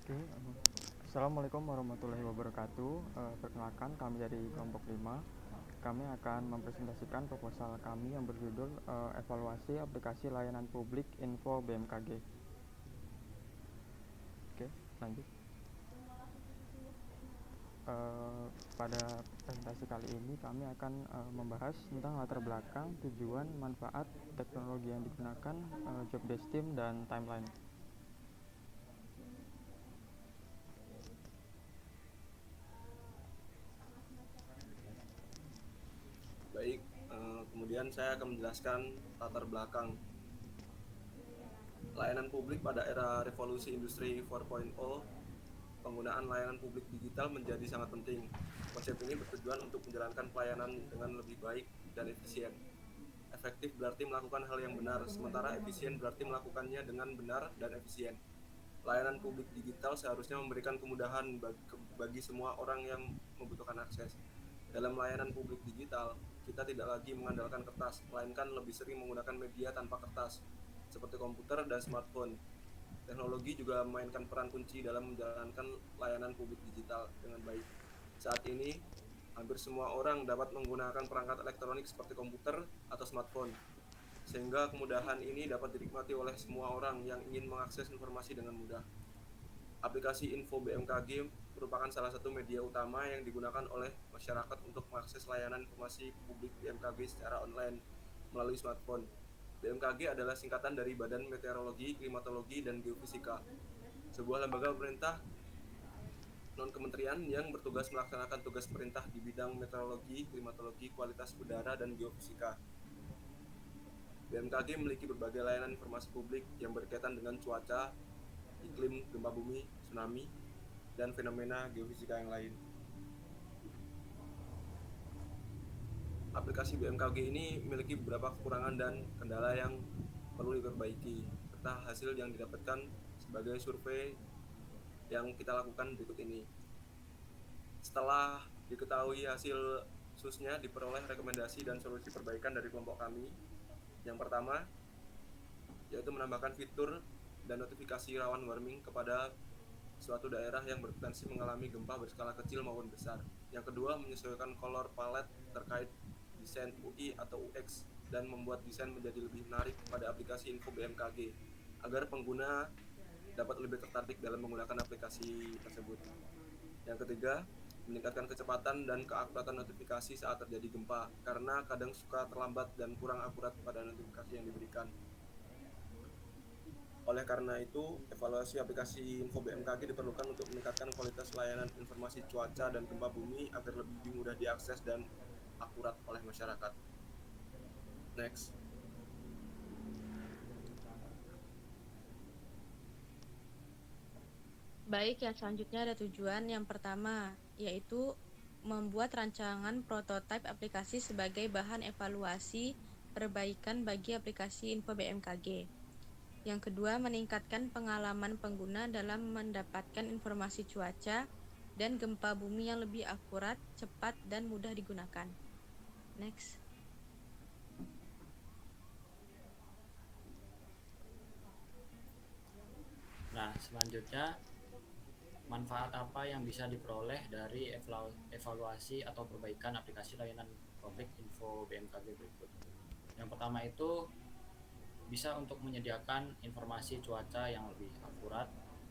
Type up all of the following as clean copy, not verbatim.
Oke, Assalamualaikum warahmatullahi wabarakatuh. Perkenalkan, kami dari kelompok 5. Kami akan mempresentasikan proposal kami yang berjudul Evaluasi Aplikasi Layanan Publik Info BMKG. Oke, lanjut. Pada presentasi kali ini kami akan membahas tentang latar belakang, tujuan, manfaat, teknologi yang digunakan, job desk team, dan timeline. Baik, kemudian saya akan menjelaskan latar belakang layanan publik pada era revolusi industri 4.0. Penggunaan layanan publik digital menjadi sangat penting. Konsep ini bertujuan untuk menjalankan pelayanan dengan lebih baik dan efisien. Efektif berarti melakukan hal yang benar, sementara efisien berarti melakukannya dengan benar dan efisien. Layanan publik digital seharusnya memberikan kemudahan bagi semua orang yang membutuhkan akses. Dalam layanan publik digital, kita tidak lagi mengandalkan kertas, melainkan lebih sering menggunakan media tanpa kertas, seperti komputer dan smartphone. Teknologi juga memainkan peran kunci dalam menjalankan layanan publik digital dengan baik. Saat ini, hampir semua orang dapat menggunakan perangkat elektronik seperti komputer atau smartphone, sehingga kemudahan ini dapat dinikmati oleh semua orang yang ingin mengakses informasi dengan mudah. Aplikasi Info BMKG merupakan salah satu media utama yang digunakan oleh masyarakat untuk mengakses layanan informasi publik BMKG secara online melalui smartphone. BMKG adalah singkatan dari Badan Meteorologi, Klimatologi, dan Geofisika, sebuah lembaga pemerintah non-kementerian yang bertugas melaksanakan tugas perintah di bidang meteorologi, klimatologi, kualitas udara, dan geofisika. BMKG memiliki berbagai layanan informasi publik yang berkaitan dengan cuaca, iklim, gempa bumi, tsunami, dan fenomena geofisika yang lain. Aplikasi BMKG ini memiliki beberapa kekurangan dan kendala yang perlu diperbaiki, serta hasil yang didapatkan sebagai survei yang kita lakukan berikut ini. Setelah diketahui hasil susnya, diperoleh rekomendasi dan solusi perbaikan dari kelompok kami. Yang pertama, yaitu menambahkan fitur dan notifikasi rawan warming kepada suatu daerah yang berpotensi mengalami gempa berskala kecil maupun besar. Yang kedua, menyesuaikan color palette terkait desain UI atau UX dan membuat desain menjadi lebih menarik pada aplikasi Info BMKG agar pengguna dapat lebih tertarik dalam menggunakan aplikasi tersebut. Yang ketiga, meningkatkan kecepatan dan keakuratan notifikasi saat terjadi gempa karena kadang suka terlambat dan kurang akurat pada notifikasi yang diberikan. Oleh karena itu, evaluasi aplikasi Info BMKG diperlukan untuk meningkatkan kualitas layanan informasi cuaca dan gempa bumi agar lebih mudah diakses dan akurat oleh masyarakat. Next. Baik, yang selanjutnya ada tujuan. Yang pertama, yaitu membuat rancangan prototipe aplikasi sebagai bahan evaluasi perbaikan bagi aplikasi Info BMKG. Yang kedua, meningkatkan pengalaman pengguna dalam mendapatkan informasi cuaca dan gempa bumi yang lebih akurat, cepat, dan mudah digunakan. Next. Nah, selanjutnya manfaat apa yang bisa diperoleh dari evaluasi atau perbaikan aplikasi layanan publik Info BMKG berikut. Yang pertama itu bisa untuk menyediakan informasi cuaca yang lebih akurat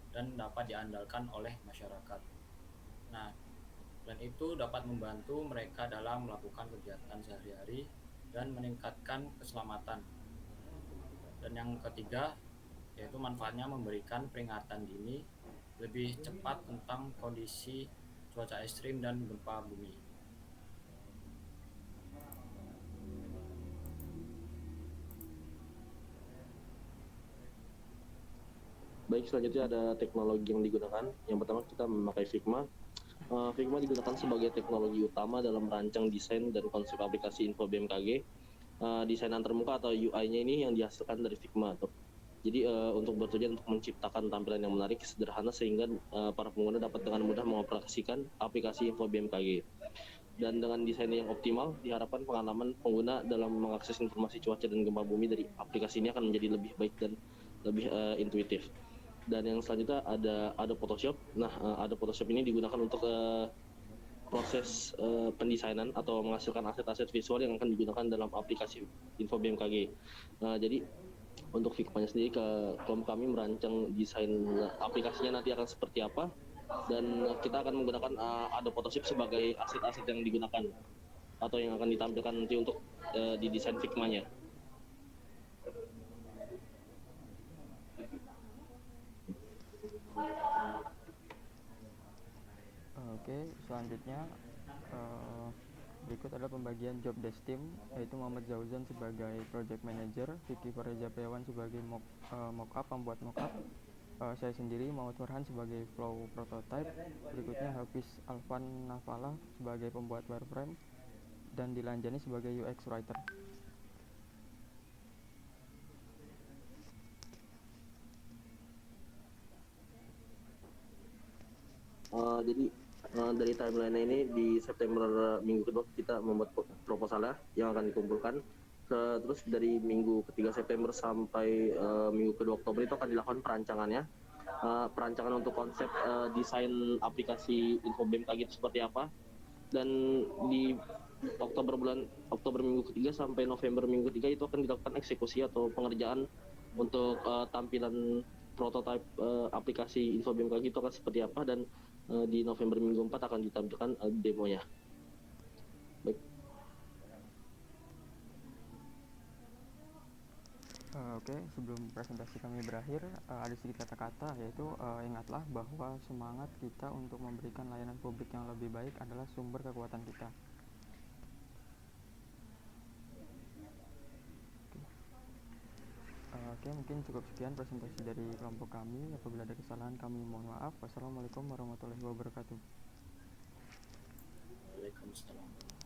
dan dapat diandalkan oleh masyarakat. Nah, dan itu dapat membantu mereka dalam melakukan kegiatan sehari-hari dan meningkatkan keselamatan. Dan yang ketiga, yaitu manfaatnya memberikan peringatan dini lebih cepat tentang kondisi cuaca ekstrim dan gempa bumi. Baik, selanjutnya ada teknologi yang digunakan. Yang pertama kita memakai Figma. Figma digunakan sebagai teknologi utama dalam merancang desain dan konsep aplikasi Info BMKG. Desain antarmuka atau UI-nya ini yang dihasilkan dari Figma. Jadi untuk bertujuan untuk menciptakan tampilan yang menarik, sederhana sehingga para pengguna dapat dengan mudah mengoperasikan aplikasi Info BMKG. Dan dengan desain yang optimal, diharapkan pengalaman pengguna dalam mengakses informasi cuaca dan gempa bumi dari aplikasi ini akan menjadi lebih baik dan lebih intuitif. Dan yang selanjutnya ada Photoshop. Nah, ada Photoshop ini digunakan untuk proses pendesainan atau menghasilkan aset-aset visual yang akan digunakan dalam aplikasi Info BMKG. Jadi untuk Figma-nya sendiri, kelompok kami merancang desain aplikasinya nanti akan seperti apa, dan kita akan menggunakan ada Photoshop sebagai aset-aset yang digunakan atau yang akan ditampilkan nanti untuk di desain Figma-nya. Oke, selanjutnya berikut adalah pembagian job desk tim, yaitu Muhammad Zauzan sebagai project manager, Vicky Fareza Pewan sebagai mockup, pembuat mockup, saya sendiri Muhammad Farhan sebagai flow prototype, berikutnya Hafiz Alvan Nafala sebagai pembuat wireframe, dan Dilan Jani sebagai UX writer. Jadi dari timeline ini di September minggu kedua kita membuat proposalnya yang akan dikumpulkan. Terus dari minggu ketiga September sampai minggu kedua Oktober itu akan dilakukan perancangannya. Perancangan untuk konsep desain aplikasi Info BMKG itu seperti apa. Dan di Oktober minggu ketiga sampai November minggu ketiga itu akan dilakukan eksekusi atau pengerjaan untuk tampilan prototipe aplikasi Info BMKG itu akan seperti apa, dan di November minggu 4 akan ditampilkan demonya. Baik. Oke, sebelum presentasi kami berakhir, ada sedikit kata-kata, yaitu ingatlah bahwa semangat kita untuk memberikan layanan publik yang lebih baik adalah sumber kekuatan kita. Oke, mungkin cukup sekian presentasi dari kelompok kami. Apabila ada kesalahan kami mohon maaf. Wassalamualaikum warahmatullahi wabarakatuh. Waalaikumsalam.